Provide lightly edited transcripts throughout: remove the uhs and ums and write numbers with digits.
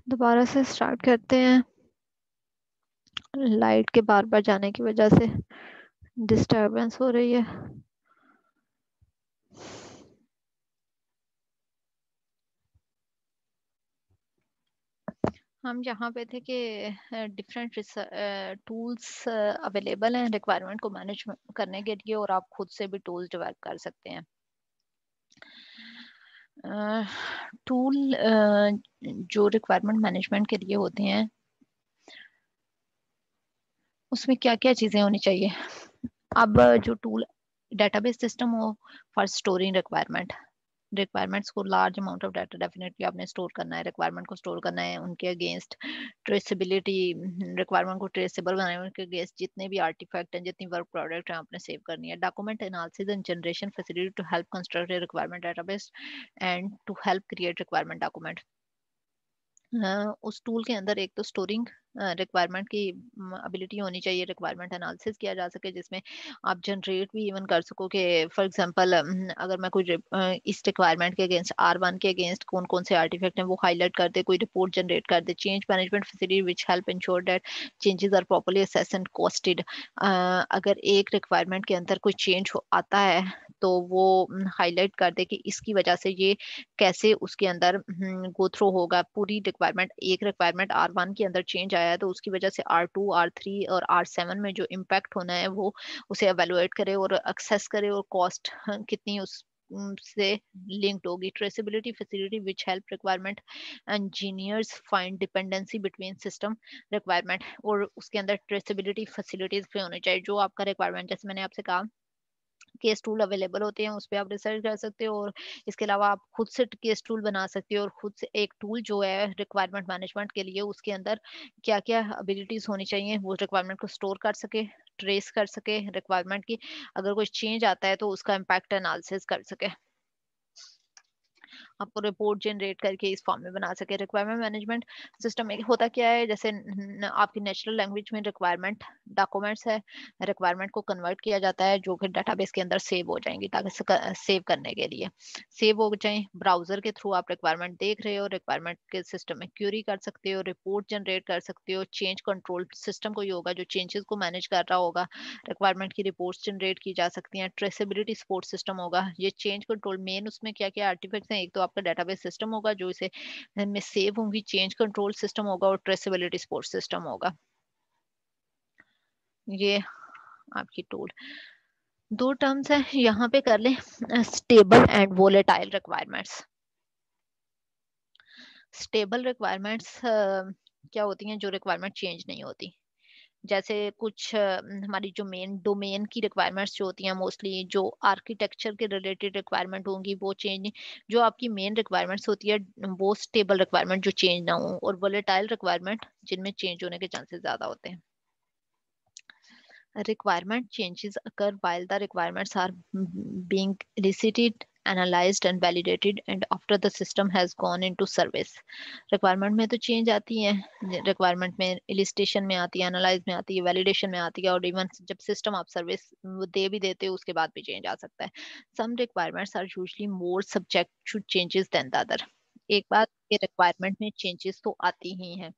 दोबारा से स्टार्ट करते हैं। लाइट के बार बार जाने की वजह से डिस्टरबेंस हो रही है। हम यहाँ पे थे कि डिफरेंट टूल्स अवेलेबल हैं रिक्वायरमेंट को मैनेज करने के लिए, और आप खुद से भी टूल्स डेवलप कर सकते हैं। टूल जो रिक्वायरमेंट मैनेजमेंट के लिए होते हैं उसमें क्या क्या चीज़ें होनी चाहिए। अब जो टूल डेटाबेस सिस्टम हो फॉर स्टोरिंग रिक्वायरमेंट्स को, large amount of data definitely आपने स्टोर करना है, रिक्वायरमेंट को स्टोर करना है, उनके अगेंस्ट ट्रेसेबिलिटी, रिक्वायरमेंट को ट्रेसेबल बनाए, उनके अगेंस्ट जितने भी आर्टिफैक्ट हैं, जितनी वर्क प्रोडक्ट हैं आपने सेव करनी है। Document analysis and generation facility to help construct requirement database and to help create requirement document. उस टूल के अंदर एक तो स्टोरिंग रिक्वायरमेंट की एबिलिटी होनी चाहिए, रिक्वायरमेंट एनालिसिस किया जा सके जिसमें आप जनरेट भी इवन कर सको कि फॉर एग्जांपल अगर मैं कोई इस रिक्वायरमेंट के अगेंस्ट R1 के अगेंस्ट कौन कौन से आर्टिफैक्ट हैं वो हाईलाइट कर दे, कोई रिपोर्ट जनरेट कर दे। Change management facility which help ensure that changes are properly assessed and costed. अगर एक रिक्वायरमेंट के अंदर कोई चेंज आता है तो वो हाईलाइट कर दे कि इसकी वजह से ये कैसे उसके अंदर गो थ्रू होगा। पूरी रिक्वायरमेंट, एक रिक्वायरमेंट R1 के अंदर चेंज आया है तो उसकी वजह से R2, R3 और R7 में जो इम्पैक्ट होना है वो उसे एवेलुएट करे और एक्सेस करे, और कॉस्ट कितनी उस से लिंक्ड होगी। Traceability facility which help requirement engineers find dependency between system requirement, और उसके अंदर ट्रेसेबिलिटी फैसिलिटीज पे होनी चाहिए। जो आपका रिक्वायरमेंट, जैसे मैंने आपसे कहा, केस टूल अवेलेबल होते हैं उस पर आप रिसर्च कर सकते हो, और इसके अलावा आप खुद से केस टूल बना सकते हो, और खुद से एक टूल जो है रिक्वायरमेंट मैनेजमेंट के लिए उसके अंदर क्या क्या एबिलिटीज होनी चाहिए, वो रिक्वायरमेंट को स्टोर कर सके, ट्रेस कर सके, रिक्वायरमेंट की अगर कोई चेंज आता है तो उसका इम्पैक्ट एनालिसिस कर सके, आपको रिपोर्ट जनरेट करके इस फॉर्म में बना सके। रिक्वायरमेंट मैनेजमेंट सिस्टम में होता क्या है, जैसे आपकी नेचुरल लैंग्वेज में रिक्वायरमेंट डॉक्यूमेंट्स है, रिक्वायरमेंट को कन्वर्ट किया जाता है जो कि डाटाबेस के अंदर सेव हो जाएंगी, ताकि सेव करने के लिए सेव हो जाए। ब्राउजर के थ्रू आप रिक्वायरमेंट देख रहे हो, रिक्वायरमेंट के सिस्टम में क्यूरी कर सकते हो, रिपोर्ट जनरेट कर सकते हो। चेंज कंट्रोल सिस्टम कोई होगा जो चेंजेस को मैनेज कर रहा होगा, रिक्वायरमेंट की रिपोर्ट्स जनरेट की जा सकती हैं। ट्रेसेबिलिटी सपोर्ट सिस्टम होगा, ये चेंज कंट्रोल मेन उसमें क्या क्या आर्टिफैक्ट्स हैं, एक तो आपका डेटाबेस सिस्टम होगा जो इसे में सेव होंगी, चेंज कंट्रोल सिस्टम होगा, और ट्रेसेबिलिटी सपोर्ट सिस्टम होगा। ये आपकी टूल दो टर्म्स है यहाँ पे कर ले, stable and volatile requirements. Stable requirements क्या होती हैं, जो रिक्वायरमेंट चेंज नहीं होती। जैसे कुछ हमारी जो मेन डोमेन की रिक्वायरमेंट्स जो होती हैं, मोस्टली जो आर्किटेक्चर के रिलेटेड रिक्वायरमेंट होंगी वो चेंज। जो आपकी मेन रिक्वायरमेंट्स होती है वो स्टेबल रिक्वायरमेंट जो चेंज ना हो, और वोलेटाइल रिक्वायरमेंट जिनमें चेंज होने के चांसेस ज्यादा होते हैं। Requirement changes occur while the requirements are being elicited, analyzed and validated, and after the system has gone into service. Requirement में तो change आती है, requirement में elicitation में आती है, analyze में आती है, validation में आती है, और even जब system आप service दे भी देते हो उसके बाद भी change आ सकता है। Some requirements are usually more subject to changes than the other. एक बात ये requirement में changes तो आती ही हैं।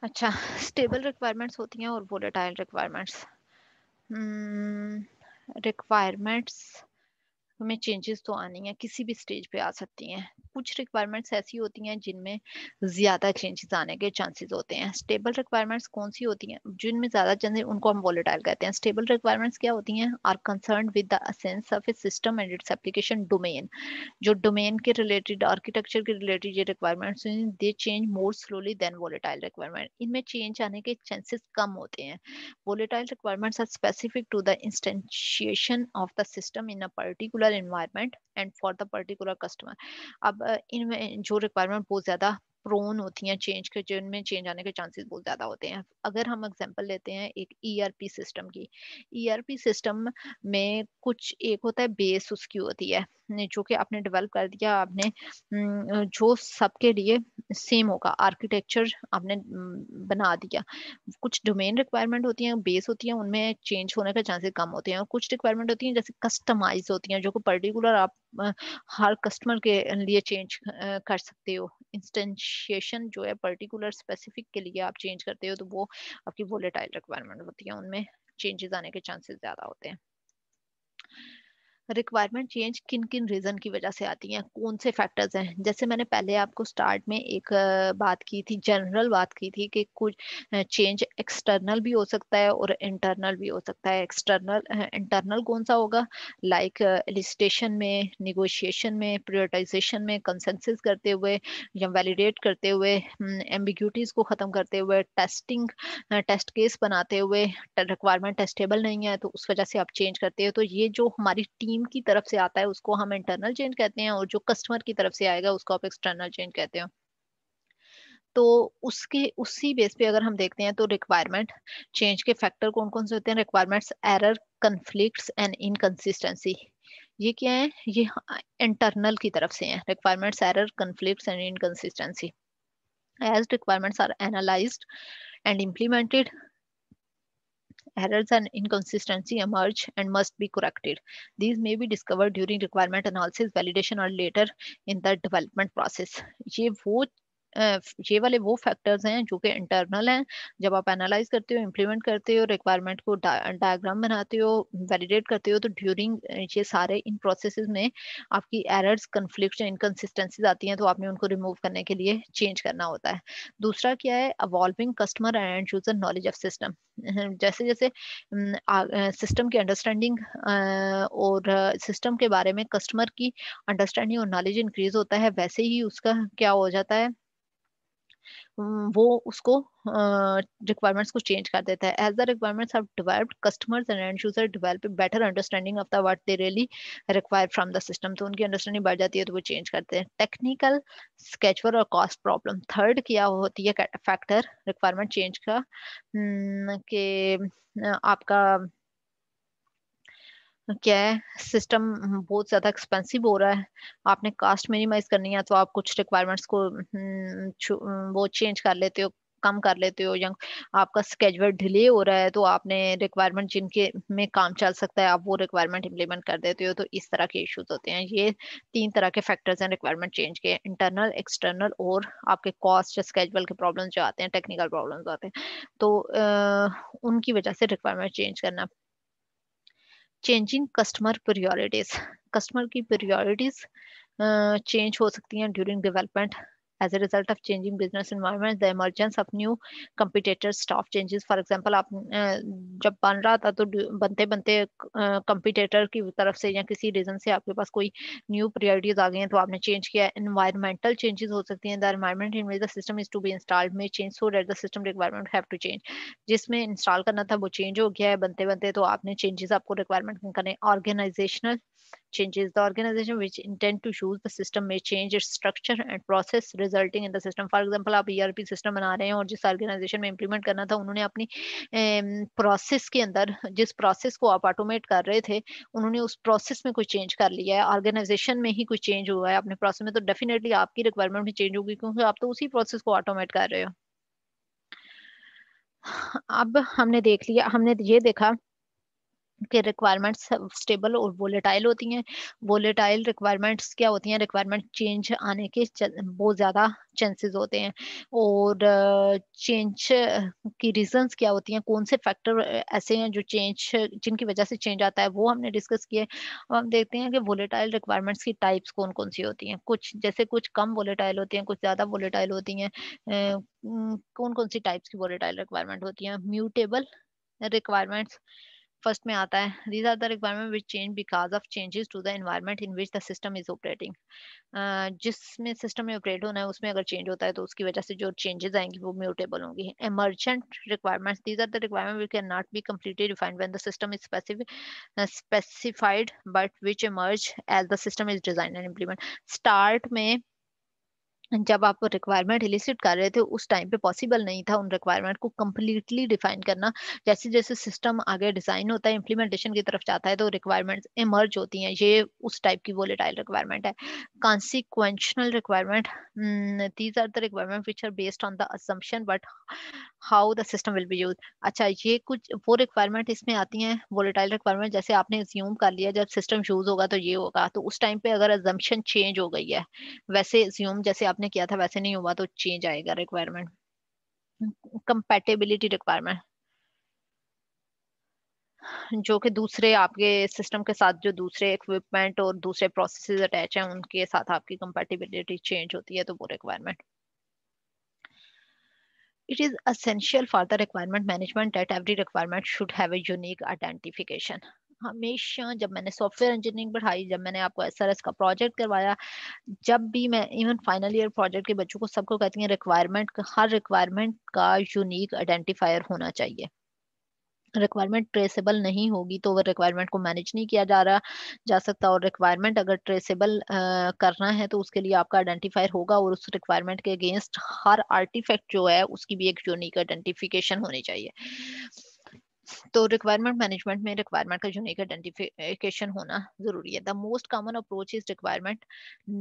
अच्छा, स्टेबल रिक्वायरमेंट्स होती हैं और वोलेटाइल रिक्वायरमेंट्स। रिक्वायरमेंट्स में चेंजेस तो आनी है, किसी भी स्टेज पे आ सकती हैं। कुछ रिक्वायरमेंट्स ऐसी होती हैं जिनमें ज्यादा चेंजेस आने के चांसेस होते हैं। स्टेबल रिक्वायरमेंट्स कौन सी होती हैं? जिनमें ज्यादा चेंजेस, उनको हम वोलेटाइल कहते हैं। स्टेबल रिक्वायरमेंट्स क्या होती हैं? Are concerned with the essence of a system and its application domain. जो डोमेन के रिलेटेड, आर्किटेक्चर के रिलेटेड ये रिक्वायरमेंट्स हैं, they change more slowly than volatile requirement. इनमें चेंज आने के चांसेस कम होते हैं। Volatile requirements are specific to the instantiation of the system in a particular environment and for the particular customer. अब इनमें जो रिक्वायरमेंट बहुत ज्यादा प्रोन होती हैं चेंज के, जिनमें चेंज आने के चांसेस बहुत ज्यादा होते हैं। अगर हम एग्जांपल लेते हैं एक ईआरपी सिस्टम की, ईआरपी सिस्टम में कुछ एक होता है बेस, उसकी होती है जो कि आपने डेवलप कर दिया, आपने जो सबके लिए सेम होगा, आर्किटेक्चर आपने बना दिया। कुछ डोमेन रिक्वायरमेंट होती हैं, बेस होती हैं, उनमें चेंज होने के चांसेस कम होते हैं। और कुछ रिक्वायरमेंट होती हैं जैसे कस्टमाइज होती हैं, जो को पर्टिकुलर आप हर कस्टमर के लिए चेंज कर सकते हो। इंस्टेंशिएशन जो है पर्टिकुलर स्पेसिफिक के लिए आप चेंज करते हो, तो वो आपकी वोलेटाइल रिक्वायरमेंट होती है, उनमें चेंजेस आने के चांसेस ज्यादा होते हैं। रिक्वायरमेंट चेंज किन किन रीजन की वजह से आती हैं, कौन से फैक्टर्स हैं? जैसे मैंने पहले आपको स्टार्ट में एक बात की थी, जनरल बात की थी कि कुछ चेंज एक्सटर्नल भी हो सकता है और इंटरनल भी हो सकता है। एक्सटर्नल, इंटरनल कौन सा होगा? लाइक एलिस्टेशन में, निगोशिएशन में, प्रायोरिटाइजेशन में, कंसेंसस करते हुए या वैलिडेट करते हुए, एम्बिग्यूटीज को खत्म करते हुए, टेस्टिंग, टेस्ट केस बनाते हुए, रिक्वायरमेंट टेस्टेबल नहीं है तो उस वजह से आप चेंज करते हो। तो ये जो हमारी टीम की तरफ से आता है उसको हम इंटरनल चेंज कहते हैं, और जो कस्टमर की तरफ से आएगा उसको आप एक्सटर्नल चेंज कहते हो। तो उसके उसी बेस पे अगर हम देखते हैं तो रिक्वायरमेंट चेंज के फैक्टर कौन कौन से होते हैं? Requirements error, conflicts and inconsistency. ये क्या है? ये इंटरनल की तरफ से है। Requirements error, conflicts and inconsistency. As requirements are analyzed and implemented, errors and inconsistency emerge and must be corrected. These may be discovered during requirement analysis, validation or later in the development process. ये वो ये वाले वो factors हैं जो कि internal हैं। जब आप एनालाइज करते हो, इम्प्लीमेंट करते हो, रिक्वायरमेंट को डायग्राम बनाते हो, वैलिडेट करते हो, तो ड्यूरिंग ये सारे इन प्रोसेसेस में आपकी एरर्स, कन्फ्लिक्ट, इनकंसिस्टेंसीज आती हैं, तो आपने उनको रिमूव करने के लिए चेंज करना होता है। दूसरा क्या है? अवॉल्विंग customer and user knowledge of system. जैसे जैसे सिस्टम की अंडरस्टैंडिंग और सिस्टम के बारे में कस्टमर की अंडरस्टैंडिंग और नॉलेज इंक्रीज होता है, वैसे ही उसका क्या हो जाता है, वो उसको रिक्वायरमेंट्स को चेंज कर देता है। As the requirements have developed, customers and end user develop better understanding of the what they really require from the system. तो उनकी अंडरस्टैंडिंग बढ़ जाती है तो वो चेंज करते हैं। टेक्निकल, स्केचुअल और कॉस्ट प्रॉब्लम। थर्ड क्या होती है फैक्टर रिक्वायरमेंट चेंज का? कि आपका क्या है, सिस्टम बहुत ज्यादा एक्सपेंसिव हो रहा है, आपने कास्ट मिनिमाइज करनी है, तो आप कुछ रिक्वायरमेंट्स को वो चेंज कर लेते हो, कम कर लेते हो। या आपका स्केड्यूल डिले हो रहा है तो आपने रिक्वायरमेंट जिनके में काम चल सकता है आप वो रिक्वायरमेंट इम्प्लीमेंट कर देते हो। तो इस तरह के इश्यूज होते हैं। ये तीन तरह के फैक्टर्स हैं रिक्वायरमेंट चेंज के, इंटरनल, एक्सटर्नल और आपके कॉस्ट या स्केड्यूल के प्रॉब्लम्स जो आते हैं, टेक्निकल प्रॉब्लम्स आते हैं। तो उनकी वजह से रिक्वायरमेंट चेंज करना। Changing customer priorities. कस्टमर की प्रायोरिटीज चेंज हो सकती हैं during development as a result of changing business environment, the emergence of new competitor, staff changes. For example आप जब बन रहा था तो बनते बनते कंपिटिटर की तरफ से या किसी रीजन से आपके पास कोई न्यू प्रायोरिटीज आ गई हैं तो आपने चेंज किया। एनवायरमेंटल चेंजेस हो सकती हैं। The environment in which the system is to be installed में change so that the system requirement have to change. जिसमें इंस्टॉल करना था वो चेंज हो गया है बनते बनते, तो आपने चेंजेस आपको रिक्वायरमेंट करने। Organisational changes, the organization which intend to use the system may change its structure and process resulting in the system. For example, आप ERP सिस्टम बना रहे हैं और जिस ऑर्गेनाइजेशन में इंप्लीमेंट करना था उन्होंने अपनी प्रोसेस के अंदर जिस प्रोसेस को आप ऑटोमेट कर रहे थे उन्होंने उस प्रोसेस में कोई चेंज कर लिया है, ऑर्गेनाइजेशन में ही कुछ चेंज हुआ है अपने प्रोसेस में, तो डेफिनेटली आपकी रिक्वायरमेंट भी चेंज होगी क्योंकि आप तो उसी प्रोसेस को ऑटोमेट कर रहे हो। अब हमने देख लिया, हमने ये देखा के रिक्वायरमेंट्स स्टेबल और वोलेटाइल होती हैं। वोलेटाइल रिक्वायरमेंट्स क्या होती हैं, रिक्वायरमेंट चेंज आने के बहुत ज़्यादा चांसेस होते हैं। और चेंज की रीजंस क्या होती हैं, कौन से फैक्टर ऐसे हैं जो चेंज, जिनकी वजह से चेंज आता है, वो हमने डिस्कस किया है। अब हम देखते हैं कि वोलेटाइल रिक्वायरमेंट्स की टाइप्स कौन कौन सी होती हैं। कुछ जैसे कुछ कम वोलेटाइल होती हैं, कुछ ज़्यादा वोलेटाइल होती हैं। कौन कौन सी टाइप्स की वोलेटाइल रिक्वायरमेंट होती हैं? म्यूटेबल requirements फर्स्ट में आता है। these are the requirement which change because of changes to the environment in which the system is operating। जिसमें सिस्टम में ऑपरेट होना है उसमें अगर चेंज होता है तो उसकी वजह से जो चेंजेस आएंगी वो म्यूटेबल होंगी। emergent requirements, these are the requirement which cannot be completely defined when the system is specified but which emerge as the system is designed and implemented। Start में जब आप रिक्वायरमेंट इलिसिट कर रहे थे उस टाइम पे possible नहीं था उन रिक्वायरमेंट को कम्प्लीटली डिफाइन करना। जैसे जैसे सिस्टम आगे डिजाइन होता है, इम्प्लीमेंटेशन की तरफ जाता है, तो रिक्वायरमेंट्स इमर्ज होती हैं। ये उस टाइप की वोलेटाइल रिक्वायरमेंट है। Consequential requirement, these are the requirement which are based on the assumption but how the system will be use. अच्छा, ये कुछ वो रिक्वायरमेंट इसमें आती हैं वोलेटाइल रिक्वायरमेंट, जैसे आपने अज्यूम कर लिया जब सिस्टम यूज होगा तो ये होगा, तो उस टाइम पे अगर अजम्पशन चेंज हो गई है, वैसे assume जैसे आपने किया था वैसे नहीं हुआ, तो चेंज आएगा रिक्वायरमेंट। कंपैटिबिलिटी रिक्वायरमेंट, जो कि दूसरे आपके सिस्टम के साथ जो दूसरे इक्विपमेंट और दूसरे प्रोसेसेस अटैच हैं उनके साथ आपकी कंपैटिबिलिटी चेंज होती है, तो वो requirement. It is essential for the requirement management that every requirement should have a unique identification। हमेशा जब मैंने सॉफ्टवेयर इंजीनियरिंग पढ़ाई, जब मैंने आपको एसआरएस का प्रोजेक्ट करवाया, जब भी मैं इवन फाइनल ईयर प्रोजेक्ट के बच्चों को सबको कहती हैं रिक्वायरमेंट, हर रिक्वायरमेंट का यूनिक आइडेंटिफायर होना चाहिए। रिक्वायरमेंट ट्रेसेबल नहीं होगी तो वो रिक्वायरमेंट को मैनेज नहीं किया जा सकता। और रिक्वायरमेंट अगर ट्रेसेबल करना है तो उसके लिए आपका आइडेंटिफायर होगा, और उस रिक्वायरमेंट के अगेंस्ट हर आर्टिफैक्ट जो है उसकी भी एक यूनिक आइडेंटिफिकेशन होनी चाहिए। तो रिक्वायरमेंट मैनेजमेंट में रिक्वायरमेंट का यूनिक आइडेंटिफिकेशन होना जरूरी है। The most common approach is requirement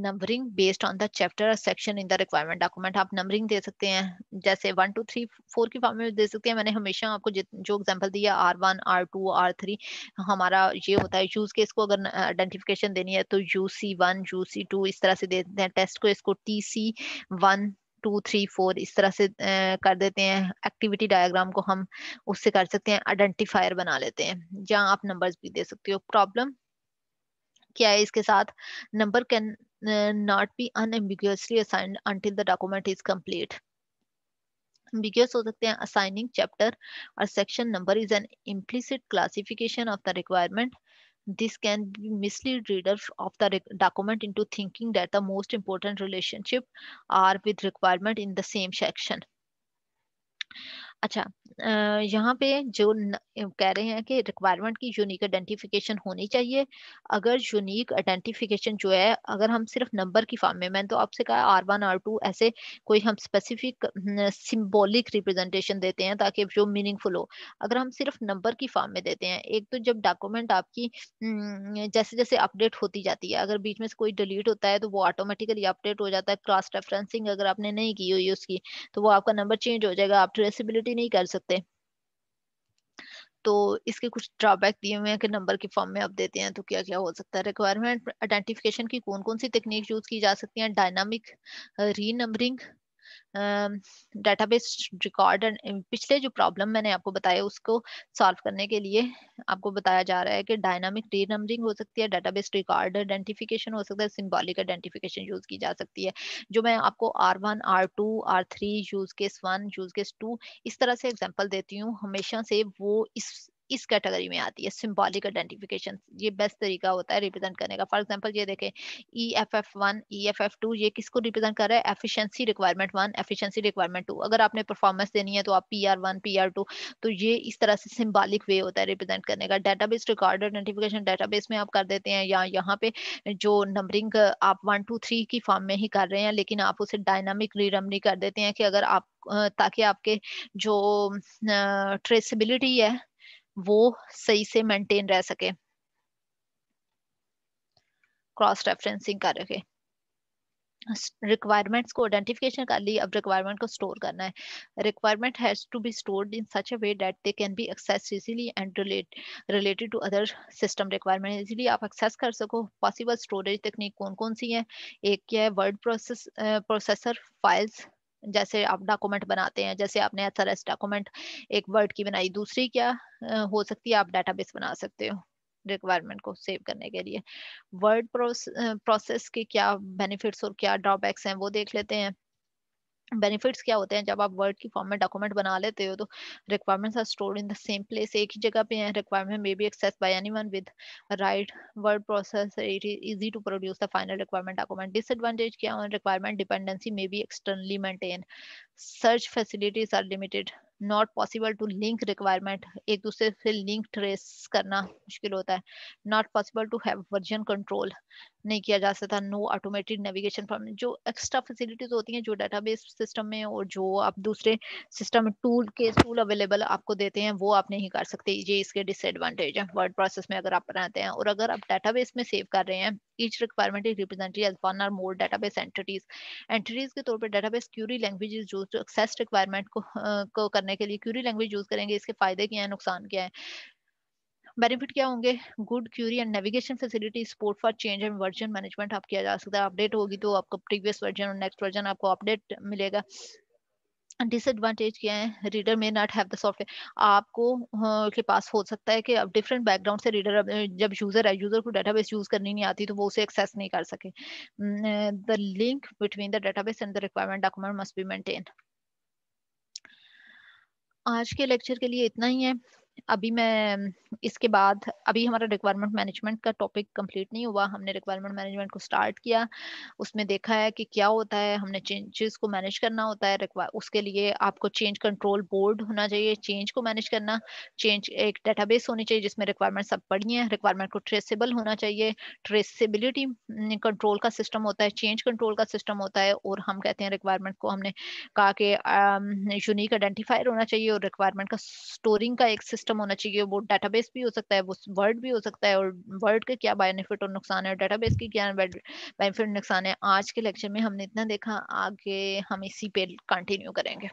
numbering based on the chapter और section in the requirement document. आप नंबरिंग दे सकते हैं, जैसे 1 2 3 4 की फॉर्म में दे सकते हैं। मैंने हमेशा आपको जो एग्जांपल दिया R1 R2 R3, हमारा ये होता है यूज केस को अगर आइडेंटिफिकेशन देनी है तो UC1 UC2 इस तरह से दे देते हैं। टेस्ट को इसको TC1 2 3 4 इस तरह से कर देते हैं। एक्टिविटी डायग्राम को हम उससे कर सकते हैं, आइडेंटिफायर बना लेते हैं, जहां आप नंबर्स भी दे सकते हो। प्रॉब्लम क्या है इसके साथ, number can not be unambiguously assigned until the document is complete. Ambiguous हो सकते हैं। असाइनिंग चैप्टर और section number is an implicit classification of the requirement. This can be mislead reader of the document into thinking that the most important relationship are with requirement in the same section। अच्छा, यहाँ पे जो कह रहे हैं कि requirement की unique identification होनी चाहिए। अगर यूनिक आइडेंटिफिकेशन जो है, अगर हम सिर्फ नंबर की फॉर्म में, मैंने तो आपसे कहा R1 R2 ऐसे कोई हम स्पेसिफिक सिंबॉलिक रिप्रेजेंटेशन देते हैं ताकि जो मीनिंगफुल हो। अगर हम सिर्फ नंबर की फॉर्म में देते हैं, एक तो जब डॉक्यूमेंट आपकी जैसे जैसे अपडेट होती जाती है, अगर बीच में से कोई डिलीट होता है तो वो ऑटोमेटिकली अपडेट हो जाता है। क्रॉस रेफरेंसिंग अगर आपने नहीं की हुई उसकी, तो वो आपका नंबर चेंज हो जाएगा, आप ट्रेसेबिलिटी नहीं कर सकते। तो इसके कुछ ड्रॉबैक दिए हुए हैं कि नंबर की फॉर्म में आप देते हैं तो क्या क्या हो सकता है। रिक्वायरमेंट आइडेंटिफिकेशन की कौन कौन सी टेक्निक यूज की जा सकती हैं? डायनामिक री नंबरिंग, डेटाबेस रिकॉर्ड। पिछले जो प्रॉब्लम मैंने आपको बताया उसको सॉल्व करने के लिए आपको बताया जा रहा है कि डायनामिक री नंबरिंग हो सकती है, डेटाबेस रिकॉर्ड आइडेंटिफिकेशन हो सकता है, सिंबॉलिक आइडेंटिफिकेशन यूज की जा सकती है। जो मैं आपको R1 R2 R3 use case 1 use case 2 इस तरह से एग्जांपल देती हूँ, हमेशा से वो इस कैटेगरी में आती है। सिंबॉलिक आइडेंटिफिकेशन ये बेस्ट तरीका होता है रिप्रेजेंट करने का। फॉर एग्जांपल ये देखें, EFF1 EFF2 ये किसको रिप्रेजेंट कर रहा है? Efficiency requirement 1 efficiency requirement 2। अगर आपने परफॉर्मेंस देनी है तो आप PR1 PR2, तो ये इस तरह से सिंबॉलिक वे होता है रिप्रेजेंट करने का। डेटाबेस रिकॉर्ड आइडेंटिफिकेशन डेटाबेस में आप कर देते हैं, या यहाँ पे जो नंबरिंग आप 1 2 3 की फॉर्म में ही कर रहे हैं, लेकिन आप उसे डायनामिक री नंबरिंग कर देते हैं कि अगर आप ताकि आपके जो ट्रेसेबिलिटी है वो सही से मेंटेन रह सके, क्रॉस रेफरेंसिंग करके। रिक्वायरमेंट्स को आइडेंटिफिकेशन कर ली, अब रिक्वायरमेंट को स्टोर करना है। Requirement has to be stored in such a way that they can be access easily and related to other system requirement, easily आप एक्सेस कर सको। पॉसिबल स्टोरेज टेक्निक कौन कौन सी है? एक क्या है, वर्ड प्रोसेसर फाइल्स, जैसे आप डॉक्यूमेंट बनाते हैं, जैसे आपने एसआरएस डॉक्यूमेंट एक वर्ड की बनाई। दूसरी क्या हो सकती है, आप डाटाबेस बना सकते हो रिक्वायरमेंट को सेव करने के लिए। वर्ड प्रोसेस के क्या बेनिफिट्स और क्या ड्रॉबैक्स हैं वो देख लेते हैं। बेनिफिट्स क्या होते हैं, जब आप वर्ड की फॉर्म में डॉक्यूमेंट बना लेते हो तो requirements are stored in the same place, एक ही जगह पे हैं। Requirement may be access by anyone with right word process, it is easy to produce the final requirement document. Disadvantage क्या है, requirement dependency may be externally maintain, search facilities are limited, not possible to link requirement, एक दूसरे से link trace करना मुश्किल होता है। Not possible to have version control, नहीं किया जा सकता। नो ऑटोमेटेड नेविगेशन फॉर्म, जो एक्स्ट्रा फैसिलिटीज होती हैं जो डाटाबेस सिस्टम में और जो आप दूसरे सिस्टम में टूल अवेलेबल आपको देते हैं वो आप नहीं कर सकते, ये इसके डिसएडवांटेज है वर्ड प्रोसेस में अगर आप बनाते हैं। और अगर आप डाटाबेस में सेव कर रहे हैं, each requirement is represented as one और मोर डाटाबेस एंटिटीज के तौर पर database query language use to access requirement को करने के लिए क्यूरी लैंग्वेज यूज करेंगे। इसके फायदे क्या है, नुकसान क्या है? बेनिफिट क्या होंगे? Good query and navigation facility, support for change and version management आप किया जा सकता है, अपडेट होगी तो आपको प्रीवियस वर्जन और नेक्स्ट वर्जन आपको अपडेट मिलेगा। डिसएडवांटेज क्या है? रीडर में नॉट हैव द सॉफ्टवेयर, आपको के पास हो सकता है कि अब डिफरेंट बैकग्राउंड से रीडर, जब यूजर है, यूजर को डाटाबेस यूज करनी नहीं आती तो वो उसे एक्सेस नहीं कर सके। The link between the database and the requirement document must be maintain. आज के लेक्चर के लिए इतना ही है। अभी मैं इसके बाद, अभी हमारा रिक्वायरमेंट मैनेजमेंट का टॉपिक कंप्लीट नहीं हुआ, हमने रिक्वायरमेंट मैनेजमेंट को स्टार्ट किया, उसमें देखा है कि क्या होता है, हमने चेंजेस को मैनेज करना होता है। उसके लिए आपको चेंज कंट्रोल बोर्ड होना चाहिए चेंज को मैनेज करना। चेंज एक डेटाबेस होनी चाहिए जिसमें रिक्वायरमेंट सब पड़ी हैं, रिक्वायरमेंट को ट्रेसेबल होना चाहिए, ट्रेसेबिलिटी कंट्रोल का सिस्टम होता है, चेंज कंट्रोल का सिस्टम होता है। और हम कहते हैं रिक्वायरमेंट को, हमने कहा कि यूनिक आइडेंटिफायर होना चाहिए और रिक्वायरमेंट का स्टोरिंग का एक सिस्टम होना चाहिए। वो डाटाबेस भी हो सकता है, वो वर्ड भी हो सकता है। और वर्ड के क्या बेनिफिट और नुकसान है, डाटाबेस की क्या बेनिफिट नुकसान है, आज के लेक्चर में हमने इतना देखा। आगे हम इसी पे कंटिन्यू करेंगे।